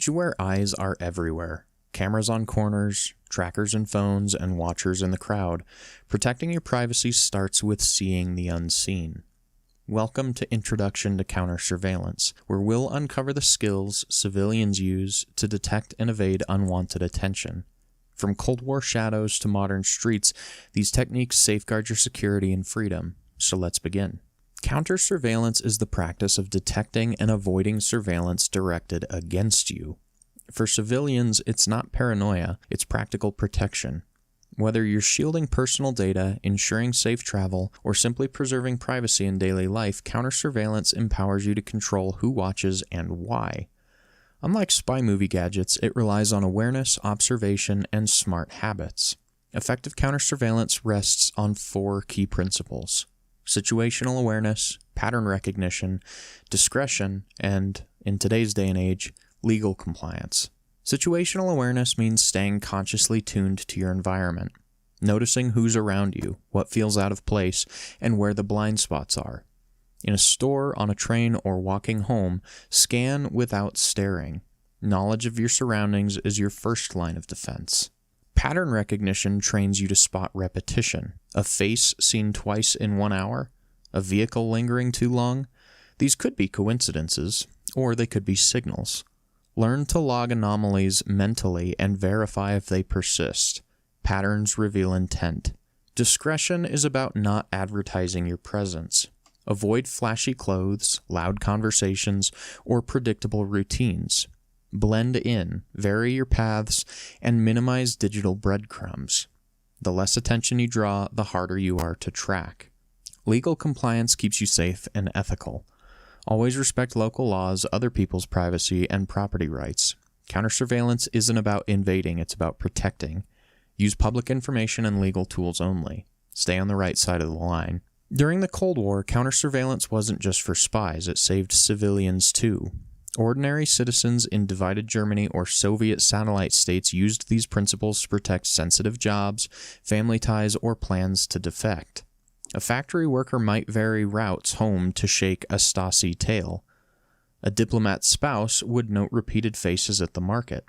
Did you aware eyes are everywhere? Cameras on corners, trackers in phones, and watchers in the crowd. Protecting your privacy starts with seeing the unseen. Welcome to Introduction to Counter-Surveillance, where we'll uncover the skills civilians use to detect and evade unwanted attention. From Cold War shadows to modern streets, these techniques safeguard your security and freedom. So let's begin. Counter-surveillance is the practice of detecting and avoiding surveillance directed against you. For civilians, it's not paranoia, it's practical protection. Whether you're shielding personal data, ensuring safe travel, or simply preserving privacy in daily life, counter-surveillance empowers you to control who watches and why. Unlike spy movie gadgets, it relies on awareness, observation, and smart habits. Effective counter-surveillance rests on 4 key principles: situational awareness, pattern recognition, discretion, and, in today's day and age, legal compliance. Situational awareness means staying consciously tuned to your environment, noticing who's around you, what feels out of place, and where the blind spots are. In a store, on a train, or walking home, scan without staring. Knowledge of your surroundings is your first line of defense. Pattern recognition trains you to spot repetition. A face seen twice in 1 hour? A vehicle lingering too long? These could be coincidences, or they could be signals. Learn to log anomalies mentally and verify if they persist. Patterns reveal intent. Discretion is about not advertising your presence. Avoid flashy clothes, loud conversations, or predictable routines. Blend in, vary your paths, and minimize digital breadcrumbs. The less attention you draw, the harder you are to track. Legal compliance keeps you safe and ethical. Always respect local laws, other people's privacy, and property rights. Counter-surveillance isn't about invading, it's about protecting. Use public information and legal tools only. Stay on the right side of the line. During the Cold War, counter-surveillance wasn't just for spies, it saved civilians too. Ordinary citizens in divided Germany or Soviet satellite states used these principles to protect sensitive jobs, family ties, or plans to defect. A factory worker might vary routes home to shake a Stasi tail. A diplomat's spouse would note repeated faces at the market.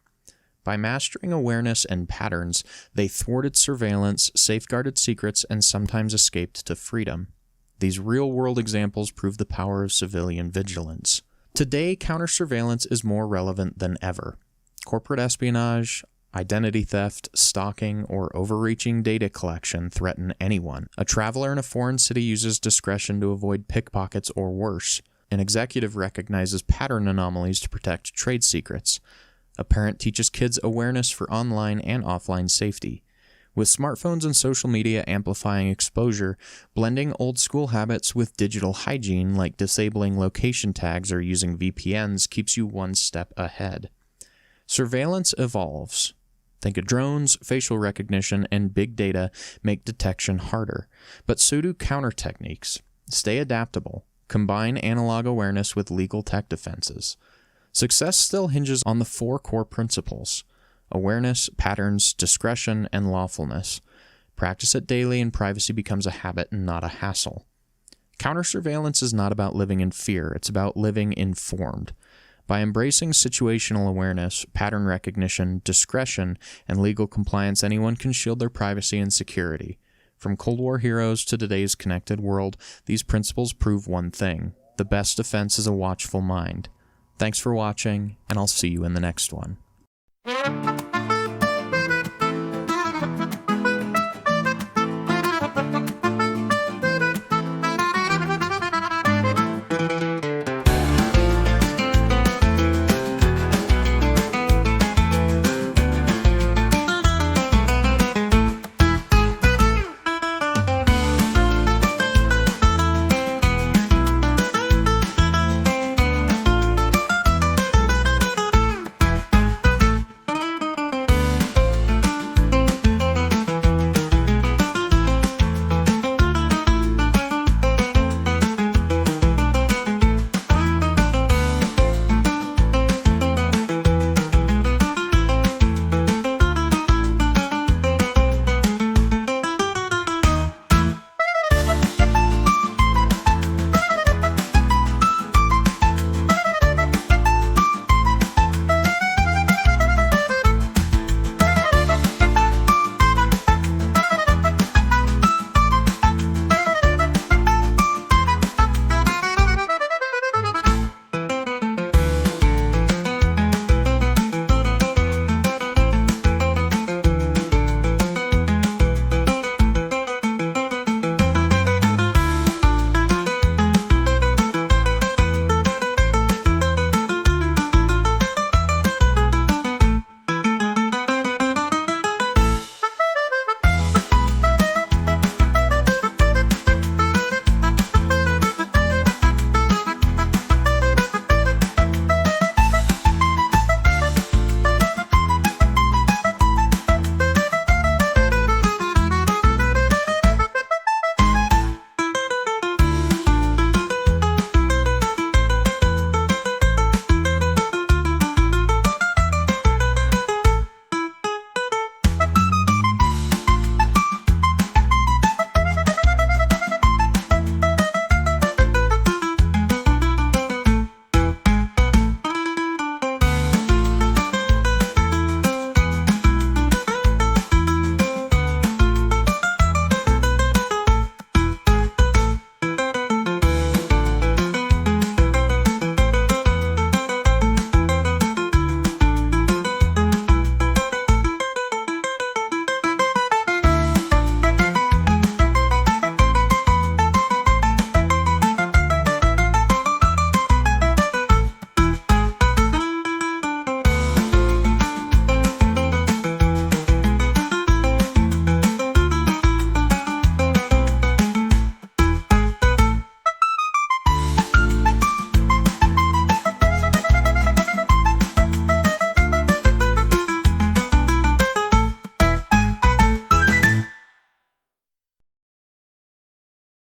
By mastering awareness and patterns, they thwarted surveillance, safeguarded secrets, and sometimes escaped to freedom. These real-world examples prove the power of civilian vigilance. Today, counter-surveillance is more relevant than ever. Corporate espionage, identity theft, stalking, or overreaching data collection threaten anyone. A traveler in a foreign city uses discretion to avoid pickpockets or worse. An executive recognizes pattern anomalies to protect trade secrets. A parent teaches kids awareness for online and offline safety. With smartphones and social media amplifying exposure, blending old-school habits with digital hygiene like disabling location tags or using VPNs keeps you one step ahead. Surveillance evolves. Think of drones, facial recognition, and big data make detection harder, but so do counter techniques. Stay adaptable. Combine analog awareness with legal tech defenses. Success still hinges on the 4 core principles: awareness, patterns, discretion, and lawfulness. Practice it daily and privacy becomes a habit and not a hassle. Counter-surveillance is not about living in fear, it's about living informed. By embracing situational awareness, pattern recognition, discretion, and legal compliance, anyone can shield their privacy and security. From Cold War heroes to today's connected world, these principles prove one thing: the best defense is a watchful mind. Thanks for watching, and I'll see you in the next one.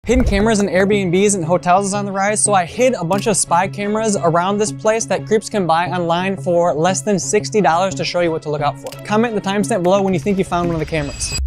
Hidden cameras in Airbnbs and hotels is on the rise, so I hid a bunch of spy cameras around this place that creeps can buy online for less than $60 to show you what to look out for. Comment the timestamp below when you think you found one of the cameras.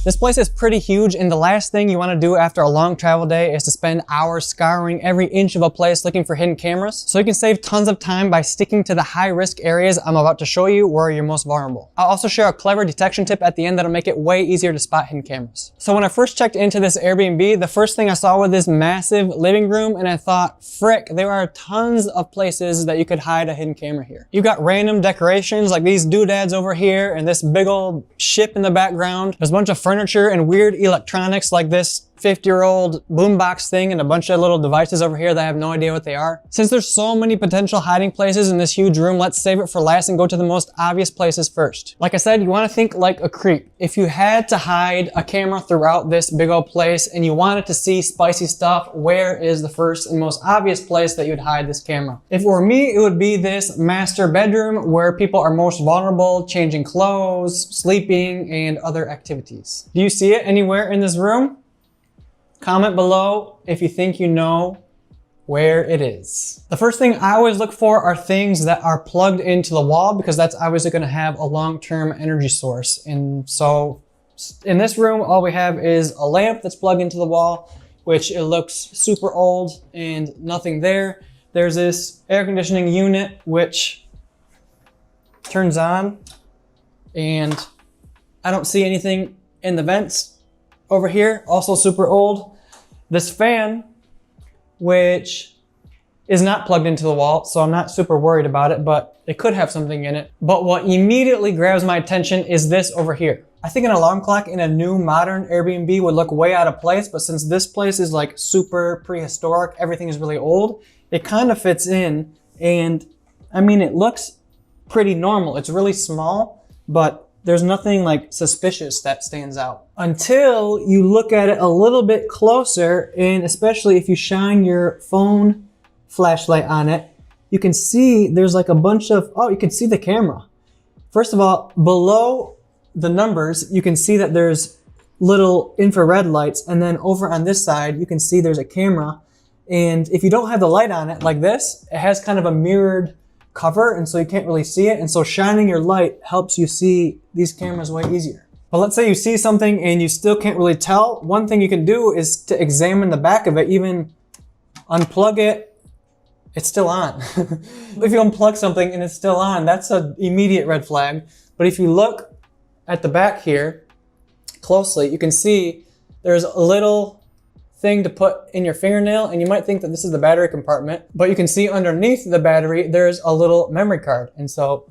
This place is pretty huge, and the last thing you want to do after a long travel day is to spend hours scouring every inch of a place looking for hidden cameras. So you can save tons of time by sticking to the high-risk areas I'm about to show you where you're most vulnerable. I'll also share a clever detection tip at the end that'll make it way easier to spot hidden cameras. So when I first checked into this Airbnb, the first thing I saw was this massive living room, and I thought, frick, there are tons of places that you could hide a hidden camera here. You got random decorations like these doodads over here and this big old ship in the background. There's a bunch of furniture and weird electronics like this 50-year-old boombox thing and a bunch of little devices over here that I have no idea what they are. Since there's so many potential hiding places in this huge room, let's save it for last and go to the most obvious places first. Like I said, you want to think like a creep. If you had to hide a camera throughout this big old place and you wanted to see spicy stuff, where is the first and most obvious place that you'd hide this camera? If it were me, it would be this master bedroom where people are most vulnerable, changing clothes, sleeping, and other activities. Do you see it anywhere in this room? Comment below if you think you know where it is. The first thing I always look for are things that are plugged into the wall, because that's obviously going to have a long-term energy source. And so in this room, all we have is a lamp that's plugged into the wall, which it looks super old and nothing there. There's this air conditioning unit, which turns on, and I don't see anything in the vents over here, also super old. This fan, which is not plugged into the wall, so I'm not super worried about it, but it could have something in it. But what immediately grabs my attention is this over here. I think an alarm clock in a new modern Airbnb would look way out of place, but since this place is like super prehistoric, everything is really old, it kind of fits in. And I mean, it looks pretty normal. It's really small, but there's nothing like suspicious that stands out until you look at it a little bit closer, and especially if you shine your phone flashlight on it, you can see there's like a bunch of, oh, you can see the camera. First of all, below the numbers, you can see that there's little infrared lights, and then over on this side, you can see there's a camera. And if you don't have the light on it like this, it has kind of a mirrored cover, and so you can't really see it, and so shining your light helps you see these cameras way easier. But let's say you see something and you still can't really tell. One thing you can do is to examine the back of it, even unplug it, it's still on. If you unplug something and it's still on, that's an immediate red flag. But if you look at the back here closely, you can see there's a little thing to put in your fingernail, and you might think that this is the battery compartment, but you can see underneath the battery there's a little memory card. And so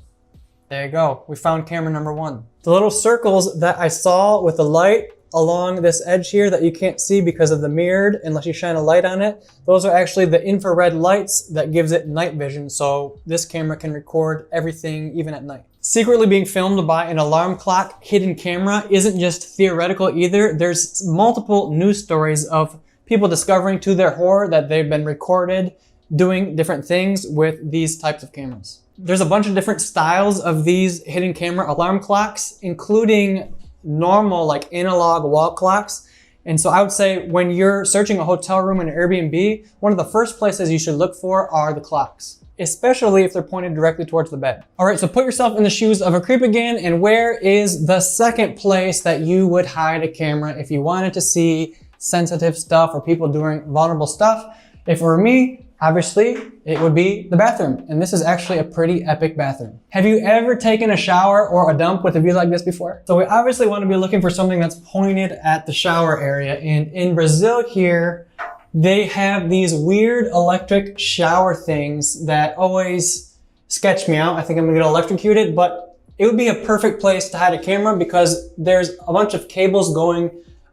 there you go, we found camera number one. The little circles that I saw with the light along this edge here that you can't see because of the mirrored unless you shine a light on it, those are actually the infrared lights that gives it night vision, so this camera can record everything even at night. Secretly being filmed by an alarm clock hidden camera isn't just theoretical either. There's multiple news stories of people discovering to their horror that they've been recorded doing different things with these types of cameras. There's a bunch of different styles of these hidden camera alarm clocks, including normal like analog wall clocks. And so I would say when you're searching a hotel room in an Airbnb, one of the first places you should look for are the clocks, especially if they're pointed directly towards the bed. All right, so put yourself in the shoes of a creep again, and where is the second place that you would hide a camera if you wanted to see sensitive stuff or people doing vulnerable stuff? If it were me, obviously, it would be the bathroom. And this is actually a pretty epic bathroom. Have you ever taken a shower or a dump with a view like this before? So we obviously want to be looking for something that's pointed at the shower area. And in Brazil here, they have these weird electric shower things that always sketch me out. I think I'm gonna get electrocuted, but it would be a perfect place to hide a camera because there's a bunch of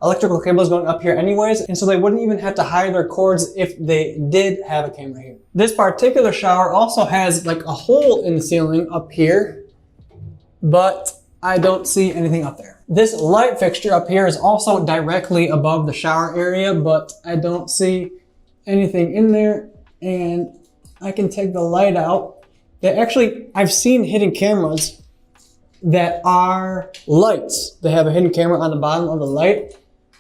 electrical cables going up here anyways, and so they wouldn't even have to hide their cords if they did have a camera here. This particular shower also has like a hole in the ceiling up here, but I don't see anything up there. This light fixture up here is also directly above the shower area, but I don't see anything in there, and I can take the light out. I've seen hidden cameras that are lights. They have a hidden camera on the bottom of the light.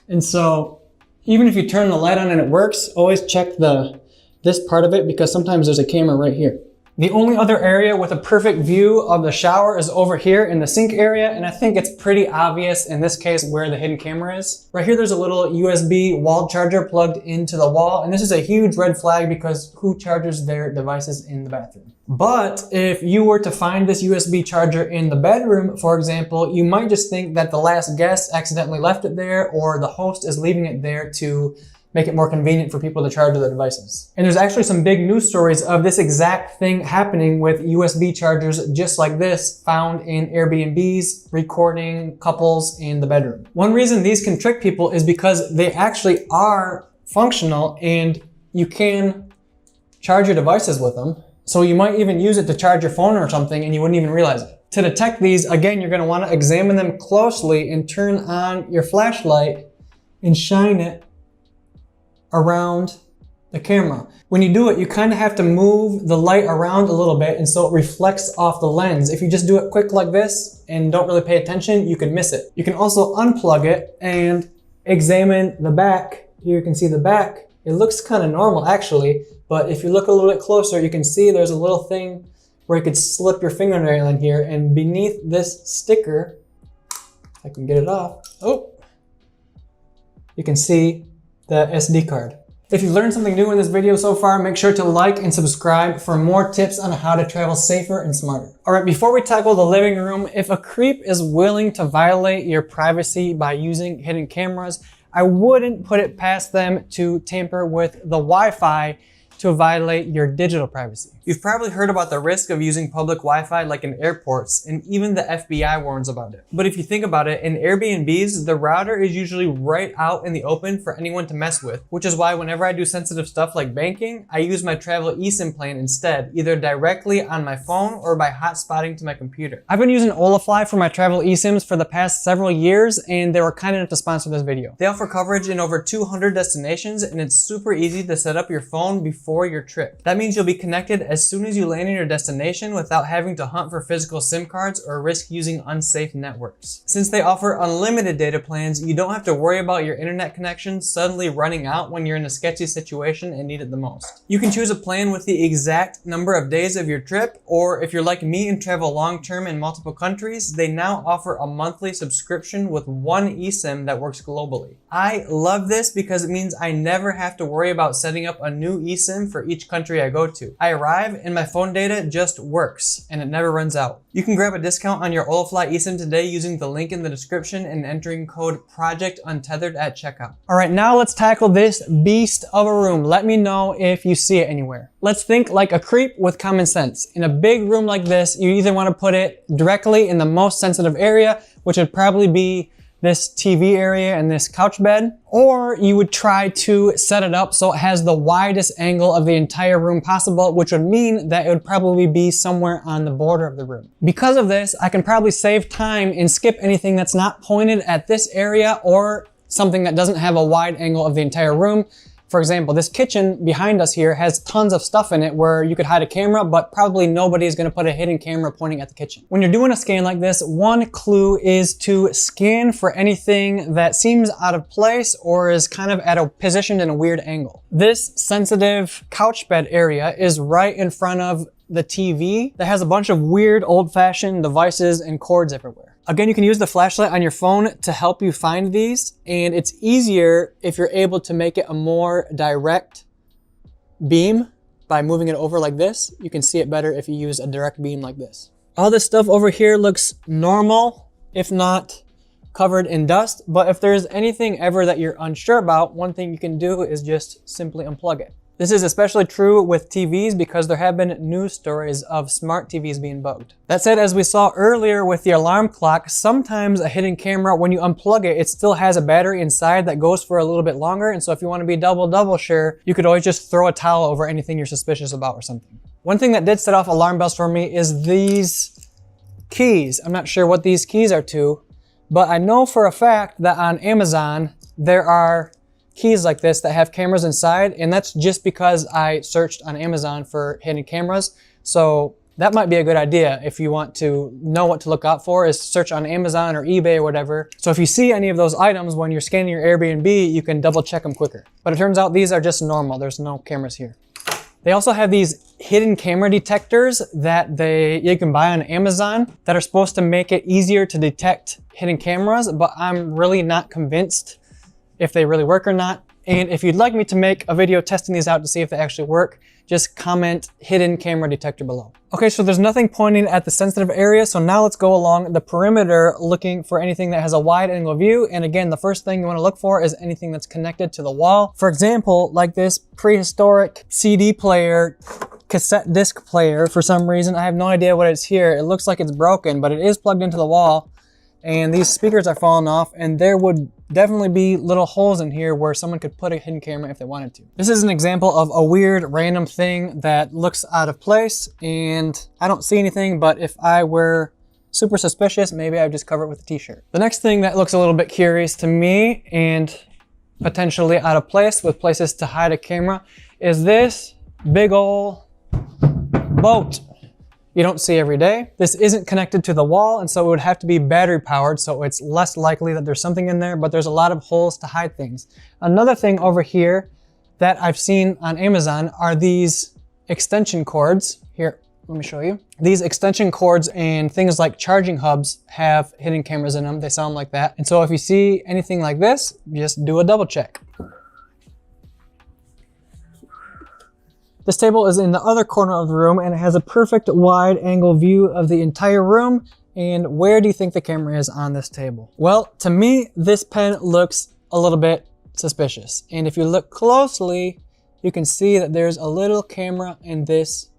And so Even if you turn the light on and it works, always check this part of it because sometimes there's a camera right here. The only other area with a perfect view of the shower is over here in the sink area, and I think it's pretty obvious in this case where the hidden camera is. Right here there's a little USB wall charger plugged into the wall, and this is a huge red flag because who charges their devices in the bathroom? But if you were to find this USB charger in the bedroom, for example, you might just think that the last guest accidentally left it there or the host is leaving it there to make it more convenient for people to charge their devices. And there's actually some big news stories of this exact thing happening with USB chargers just like this found in Airbnbs recording couples in the bedroom. One reason these can trick people is because they actually are functional and you can charge your devices with them. So you might even use it to charge your phone or something and you wouldn't even realize it. To detect these, again, you're gonna wanna examine them closely and turn on your flashlight and shine it around the camera. When you do it, you kind of have to move the light around a little bit and so it reflects off the lens. If you just do it quick like this and don't really pay attention, you can miss it. You can also unplug it and examine the back. Here you can see the back. It looks kind of normal actually, but if you look a little bit closer, you can see there's a little thing where you could slip your fingernail in here, and beneath this sticker, if I can get it off, you can see the SD card. If you've learned something new in this video so far, make sure to like and subscribe for more tips on how to travel safer and smarter. All right, before we tackle the living room, if a creep is willing to violate your privacy by using hidden cameras, I wouldn't put it past them to tamper with the Wi-Fi to violate your digital privacy. You've probably heard about the risk of using public Wi-Fi like in airports, and even the FBI warns about it. But if you think about it, in Airbnbs, the router is usually right out in the open for anyone to mess with, which is why whenever I do sensitive stuff like banking, I use my travel eSIM plan instead, either directly on my phone or by hotspotting to my computer. I've been using Olafly for my travel eSIMs for the past several years, and they were kind enough to sponsor this video. They offer coverage in over 200 destinations, and it's super easy to set up your phone before your trip. That means you'll be connected as soon as you land in your destination without having to hunt for physical SIM cards or risk using unsafe networks. Since they offer unlimited data plans, you don't have to worry about your internet connection suddenly running out when you're in a sketchy situation and need it the most. You can choose a plan with the exact number of days of your trip, or if you're like me and travel long-term in multiple countries, they now offer a monthly subscription with one eSIM that works globally. I love this because it means I never have to worry about setting up a new eSIM for each country I go to. I arrive and my phone data just works and it never runs out. You can grab a discount on your Olafly eSIM today using the link in the description and entering code PROJECTUNTETHERED at checkout. All right, now let's tackle this beast of a room. Let me know if you see it anywhere. Let's think like a creep with common sense. In a big room like this, you either want to put it directly in the most sensitive area, which would probably be this TV area and this couch bed, or you would try to set it up so it has the widest angle of the entire room possible, which would mean that it would probably be somewhere on the border of the room. Because of this, I can probably save time and skip anything that's not pointed at this area or something that doesn't have a wide angle of the entire room. For example, this kitchen behind us here has tons of stuff in it where you could hide a camera, but probably nobody is going to put a hidden camera pointing at the kitchen. When you're doing a scan like this, one clue is to scan for anything that seems out of place or is kind of positioned in a weird angle. This sensitive couch bed area is right in front of the TV that has a bunch of weird old-fashioned devices and cords everywhere. Again, you can use the flashlight on your phone to help you find these, and it's easier if you're able to make it a more direct beam by moving it over like this. You can see it better if you use a direct beam like this. All this stuff over here looks normal, if not covered in dust, but if there's anything ever that you're unsure about, one thing you can do is just simply unplug it. This is especially true with TVs because there have been news stories of smart TVs being bugged. That said, as we saw earlier with the alarm clock, sometimes a hidden camera, when you unplug it, it still has a battery inside that goes for a little bit longer. And so if you want to be double sure, you could always just throw a towel over anything you're suspicious about or something. One thing that did set off alarm bells for me is these keys. I'm not sure what these keys are to, but I know for a fact that on Amazon, there are keys like this that have cameras inside, and that's just because I searched on Amazon for hidden cameras. So That might be a good idea if you want to know what to look out for, is search on Amazon or eBay or whatever. So if you see any of those items when you're scanning your Airbnb, you can double check them quicker. But it turns out these are just normal. There's no cameras here. They also have these hidden camera detectors that you can buy on Amazon that are supposed to make it easier to detect hidden cameras, but I'm really not convinced if they really work or not. And if you'd like me to make a video testing these out to see if they actually work, just comment hidden camera detector below. Okay, so there's nothing pointing at the sensitive area, so now let's go along the perimeter looking for anything that has a wide angle view. And again, the first thing you want to look for is anything that's connected to the wall. For example, like this prehistoric CD player, cassette disc player. For some reason, I have no idea what it's here. It looks like it's broken, but it is plugged into the wall. And these speakers are falling off, and there would definitely be little holes in here where someone could put a hidden camera if they wanted to. This is an example of a weird random thing that looks out of place, and I don't see anything, but if I were super suspicious, maybe I'd just cover it with a t-shirt. The next thing that looks a little bit curious to me and potentially out of place with places to hide a camera is this big ol' boat. You don't see every day. This isn't connected to the wall, and so it would have to be battery powered, so it's less likely that there's something in there, but there's a lot of holes to hide things. Another thing over here that I've seen on Amazon are these extension cords. Here, let me show you. These extension cords and things like charging hubs have hidden cameras in them. They sound like that. And so if you see anything like this, just do a double check. This table is in the other corner of the room, and it has a perfect wide angle view of the entire room. And where do you think the camera is on this table? Well, to me, this pen looks a little bit suspicious. And if you look closely, you can see that there's a little camera in this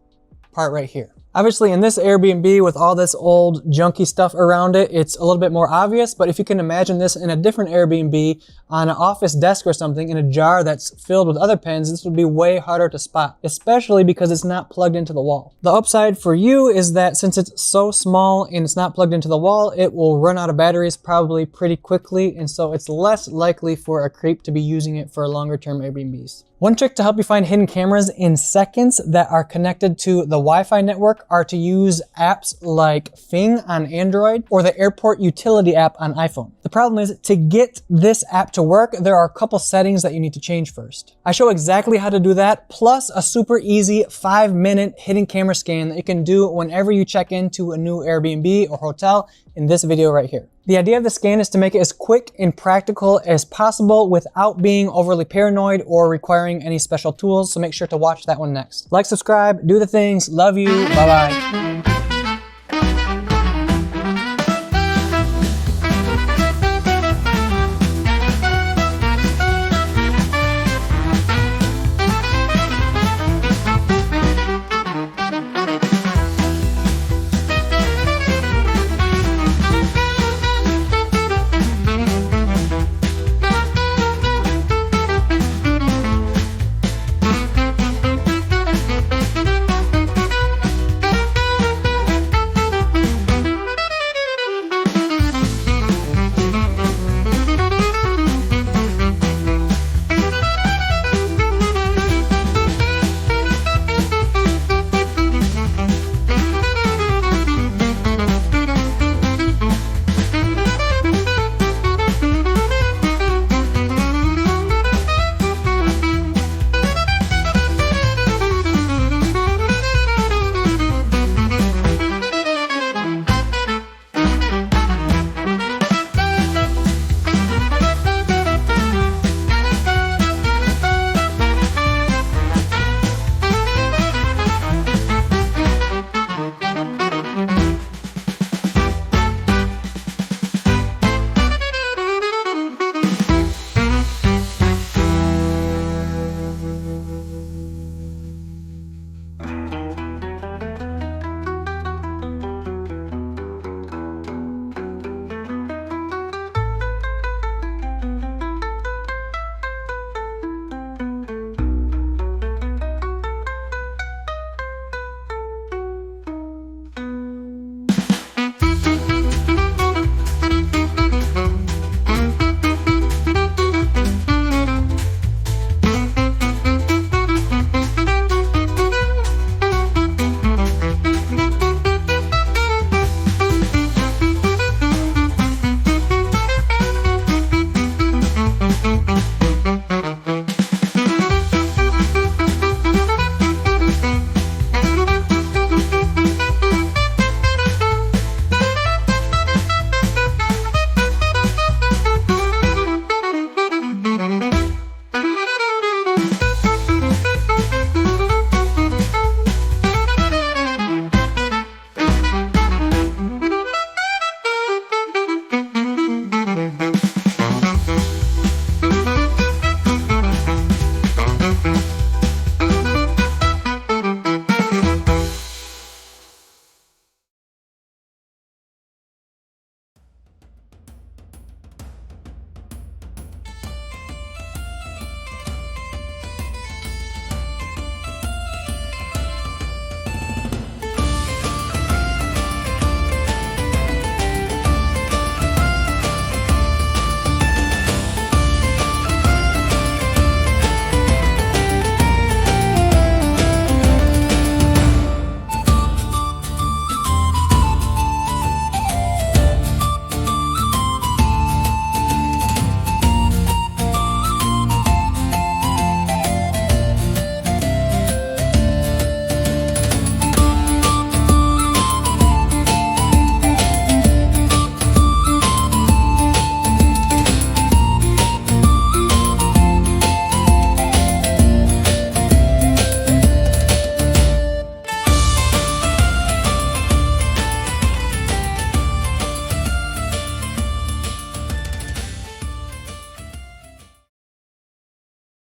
part right here. Obviously, in this Airbnb with all this old junky stuff around it, it's a little bit more obvious, but if you can imagine this in a different Airbnb on an office desk or something in a jar that's filled with other pens, this would be way harder to spot, especially because it's not plugged into the wall. The upside for you is that since it's so small and it's not plugged into the wall, it will run out of batteries probably pretty quickly, and so it's less likely for a creep to be using it for longer term Airbnbs. One trick to help you find hidden cameras in seconds that are connected to the Wi-Fi network are to use apps like Fing on Android or the Airport Utility app on iPhone. The problem is, to get this app to work, there are a couple settings that you need to change first. I show exactly how to do that, plus a super easy 5-minute hidden camera scan that you can do whenever you check into a new Airbnb or hotel in this video right here. The idea of the scan is to make it as quick and practical as possible without being overly paranoid or requiring any special tools, so make sure to watch that one next. Like, subscribe, do the things, love you, bye-bye.